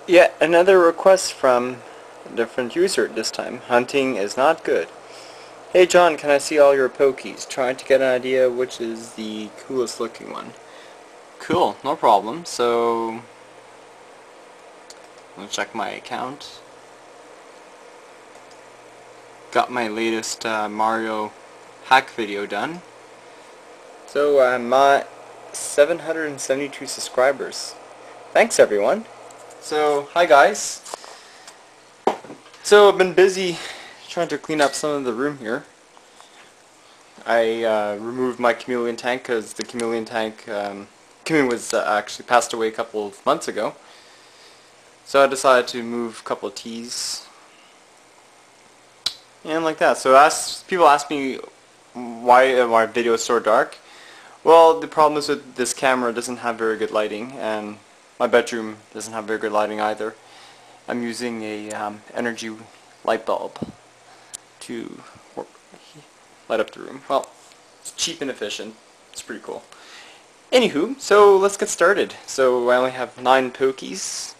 Yet another request from a different user this time. Hunting is not good. Hey John, can I see all your Pokies? Trying to get an idea which is the coolest looking one. Cool, no problem. So, I'll check my account. Got my latest Mario hack video done. So I'm at 772 subscribers. Thanks everyone. So, hi guys. So I've been busy trying to clean up some of the room here. I removed my chameleon tank because the chameleon tank, chameleon was actually passed away a couple of months ago. So I decided to move a couple of teas and like that. So people ask me why my video is so dark. Well, the problem is with this camera doesn't have very good lighting, and my bedroom doesn't have very good lighting either. I'm using a energy light bulb to light up the room. Well, it's cheap and efficient. It's pretty cool. Anywho, so let's get started. So I only have 9 Pokies.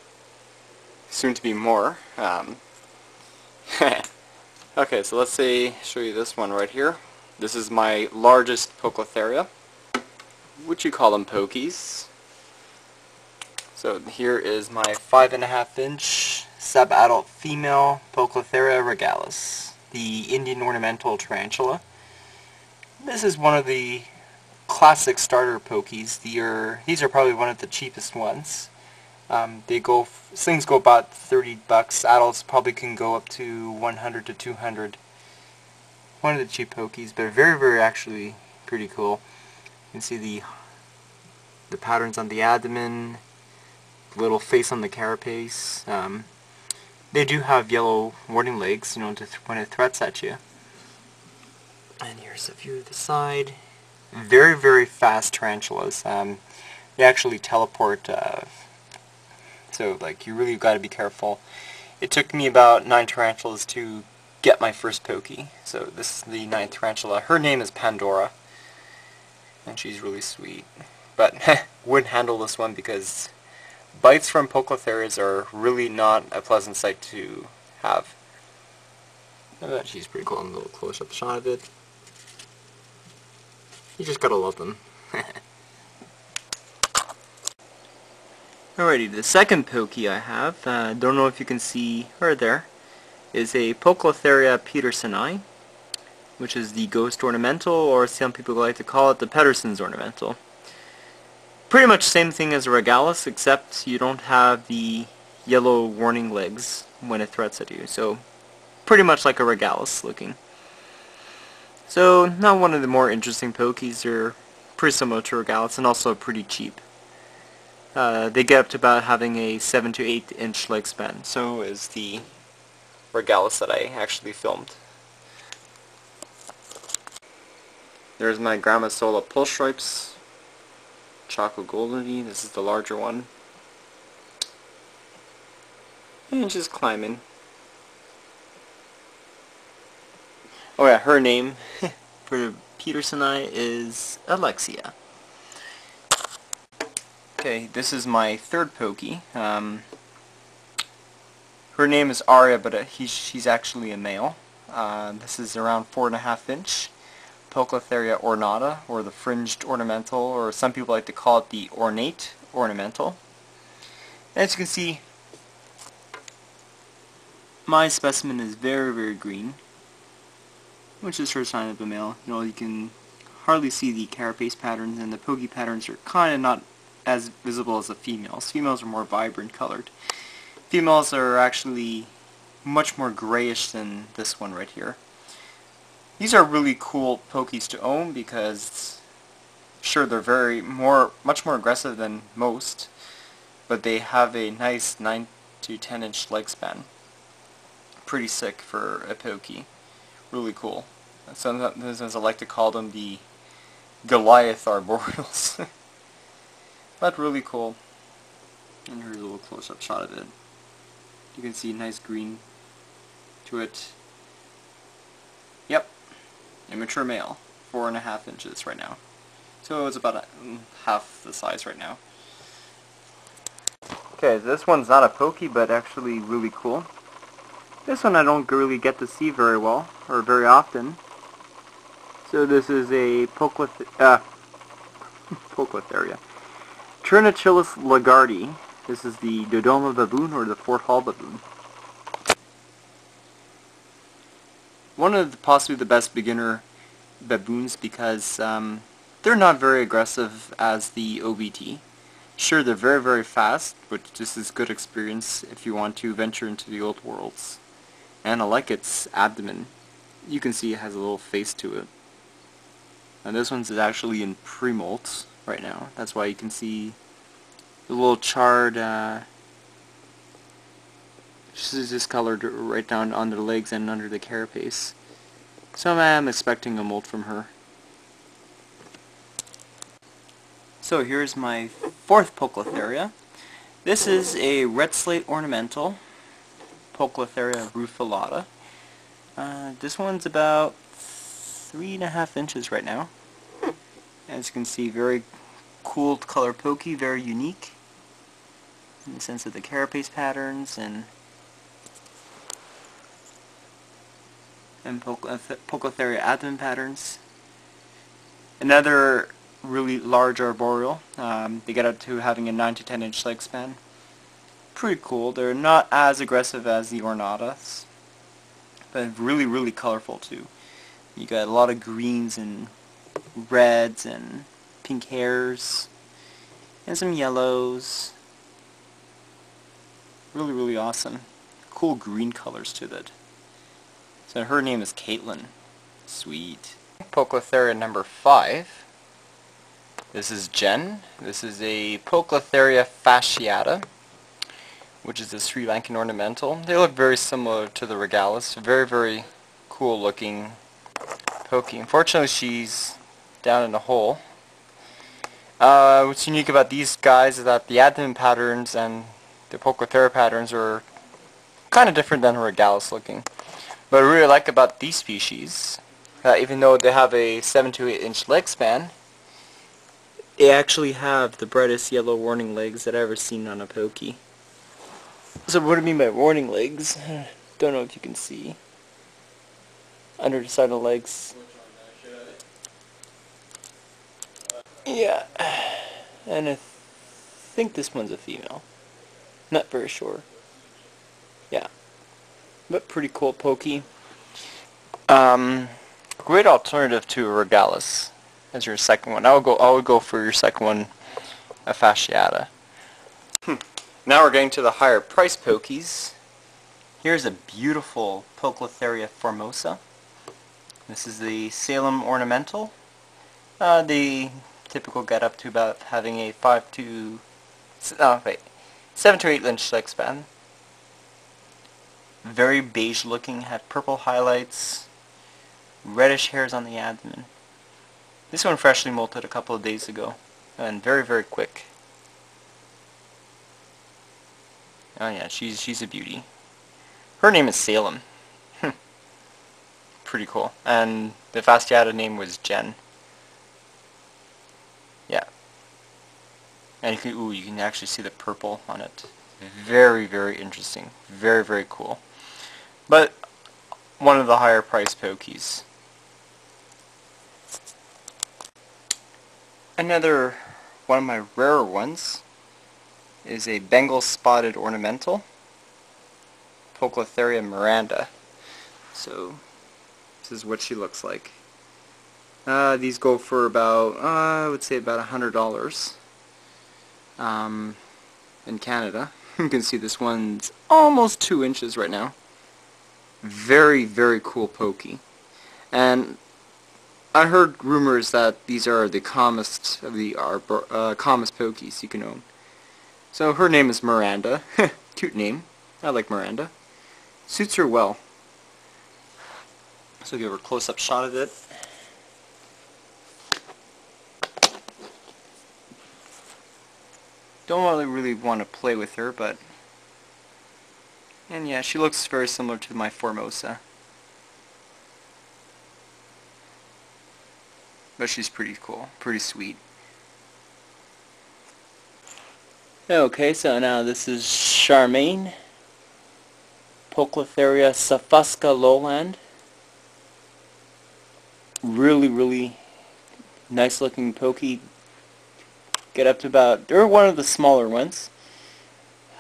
Soon to be more. Okay, so let's show you this one right here. This is my largest Poecilotheria. What you call them Pokies. So here is my 5.5-inch sub-adult female Poecilotheria regalis, the Indian ornamental tarantula. This is one of the classic starter Pokies. These are probably one of the cheapest ones. Things go about $30. Adults probably can go up to 100 to 200. One of the cheap Pokies, but very actually pretty cool. You can see the patterns on the abdomen, the little face on the carapace. They do have yellow warning legs, when it threats at you. And here's a view of the side. Very fast tarantulas. They actually teleport. So you really got to be careful. It took me about 9 tarantulas to get my first Pokie. So this is the 9th tarantula. Her name is Pandora, and she's really sweet. But wouldn't handle this one because bites from Poecilotherias are really not a pleasant sight to have. But she's pretty cool. A little close-up shot of it. You just gotta love them. Alrighty, the second Pokie I have, don't know if you can see her there, is a Poecilotheria pederseni, which is the ghost ornamental, or some people like to call it the Pedersen's ornamental. Pretty much same thing as a regalis, except you don't have the yellow warning legs when it threats at you. So pretty much like a regalis looking. So not one of the more interesting Pokies. They're pretty similar to regalis and also pretty cheap. They get up to about having a 7 to 8 inch leg span. So is the regalis that I actually filmed. There's my Grammosola pull stripes. Choco Goldeny, this is the larger one. And she's climbing. Oh yeah, her name for the pederseni is Alexia. Okay, this is my third Pokie. Her name is Arya, but she's actually a male. This is around 4.5 inch. Poecilotheria ornata, or the fringed ornamental, or some people like to call it the ornate ornamental. And as you can see, my specimen is very green, which is her sign of a male. You can hardly see the carapace patterns, and the Pokie patterns are kind of not as visible as the females. Females are more vibrant colored. Females are actually much more grayish than this one right here. These are really cool Pokies to own because, sure, they're much more aggressive than most, but they have a nice 9 to 10 inch leg span. Pretty sick for a Pokie. Really cool. Sometimes I like to call them the Goliath arboreals. But really cool. And here's a little close-up shot of it. You can see nice green to it. Yep. Immature male. 4.5 inches right now. So it's about half the size right now. Okay, this one's not a pokey, but actually really cool. This one I don't really get to see very well, or very often. So this is a Poecilotheria. Pterinochilus lugardi. This is the Dodoma baboon, or the Fort Hall baboon. One of possibly the best beginner baboons because they're not very aggressive as the OBT. Sure, they're very, very fast, but this is good experience if you want to venture into the old worlds. And I like its abdomen. You can see it has a little face to it. And this one's actually in pre-molt right now. That's why you can see the little charred, this is discolored right down under the legs and under the carapace. So I'm expecting a molt from her. So here's my fourth Poecilotheria. This is a Redslate ornamental, Poecilotheria rufilata. This one's about 3.5 inches right now. As you can see, very cool color pokey, very unique in the sense of the carapace patterns and Poecilotheria abdomen patterns. Another really large arboreal. They get up to having a 9 to 10 inch leg span. Pretty cool. They're not as aggressive as the ornatas, but really, really colorful too. You got a lot of greens and reds and pink hairs and some yellows. Really, really awesome. Cool green colors to that. So her name is Caitlin. Sweet. Poecilotheria number 5. This is Jen. This is a Poecilotheria fasciata, which is a Sri-lankan ornamental. They look very similar to the regalis. Very, very cool looking pokey. Unfortunately, she's down in a hole. What's unique about these guys is that the abdomen patterns and the Poecilotheria patterns are kind of different than her regalis looking. What I really like about these species, even though they have a 7 to 8 inch leg span, they actually have the brightest yellow warning legs that I've ever seen on a pokey. So what do I mean by warning legs? Don't know if you can see. Under the side of the legs. Yeah. And I think this one's a female. Not very sure. Yeah. But pretty cool pokey. Great alternative to a regalis as your second one. I would go for your second one, a fasciata. Now we're getting to the higher price pokies. Here's a beautiful Poecilotheria formosa. This is the Salem ornamental. They typical get up to about having a 7 to 8 inch leg span. Very beige looking, had purple highlights, reddish hairs on the abdomen. This one freshly molted a couple of days ago, and very, very quick. Oh yeah, she's a beauty. Her name is Salem. Pretty cool. And the fasciata name was Jen. Yeah. And you can actually see the purple on it. Very, very interesting. Very, very cool. But one of the higher priced pokies. Another one of my rarer ones is a Bengal Spotted ornamental, Poecilotheria miranda. So this is what she looks like. These go for about, I would say about $100 in Canada. You can see this one's almost 2 inches right now. Very, very cool pokey. And I heard rumors that these are the calmest of the calmest pokies you can own. So her name is Miranda. Cute name. I like Miranda. Suits her well. So give her a close-up shot of it. Don't really want to play with her, but... And yeah, she looks very similar to my formosa. But she's pretty cool. Pretty sweet. Okay, so now this is Charmaine, Poecilotheria subfusca lowland. Really nice looking pokey. Get up to about, they're one of the smaller ones.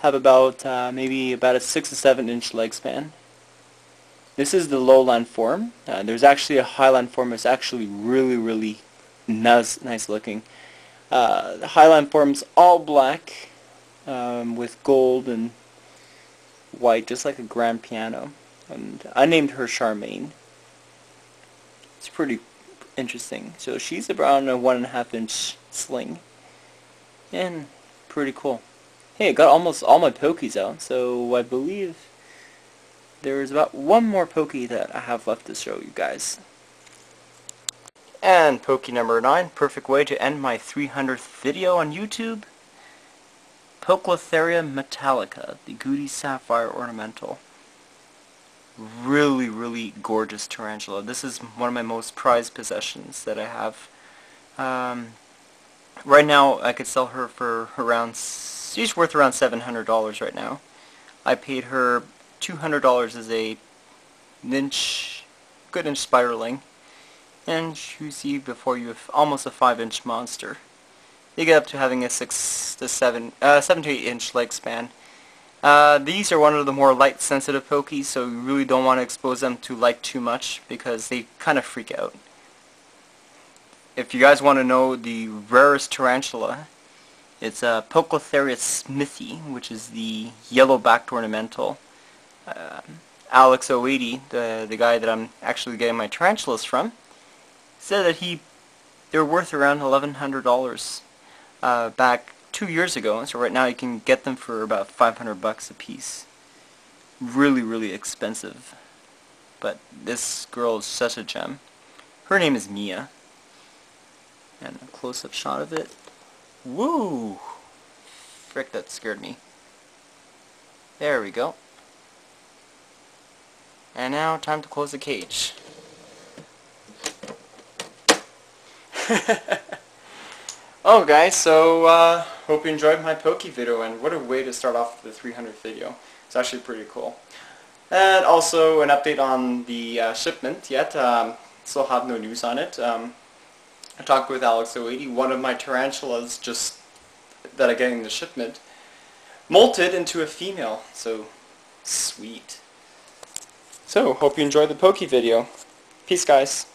Have about maybe about a 6 to 7 inch leg span. This is the lowland form. There's actually a highland form that's actually really nice looking. The highland form's all black with gold and white, just like a grand piano. And I named her Charmaine. It's pretty interesting. So she's around a 1.5 inch sling. And pretty cool. Hey, I got almost all my Pokies out, so I believe there is about one more Pokie that I have left to show you guys. And Pokie number 9, perfect way to end my 300th video on YouTube. Poecilotheria metallica, the Gooty Sapphire ornamental. Really gorgeous tarantula. This is one of my most prized possessions that I have. Right now, I could sell her for around, she's worth around $700 right now. I paid her $200 as a good inch spiraling, and you see before you have almost a 5-inch monster. They get up to having a 7 to 8 inch leg span. These are one of the more light sensitive Pokies, so you really don't want to expose them to light too much because they kind of freak out. If you guys want to know the rarest tarantula, it's Poecilotheria smithi, which is the yellow-backed ornamental. Alex 080, the guy that I'm actually getting my tarantulas from, said that they're worth around $1,100 back 2 years ago. So right now you can get them for about $500 a piece. Really expensive. But this girl is such a gem. Her name is Mia. And a close-up shot of it. Woo! Frick, that scared me. There we go. And now, time to close the cage. Oh guys, so hope you enjoyed my Pokie video, and what a way to start off the 300th video. It's actually pretty cool. And also an update on the shipment yet. Still have no news on it. I talked with Alex 080, one of my tarantulas that I get in the shipment, molted into a female, so sweet. So, hope you enjoyed the Pokie video. Peace guys.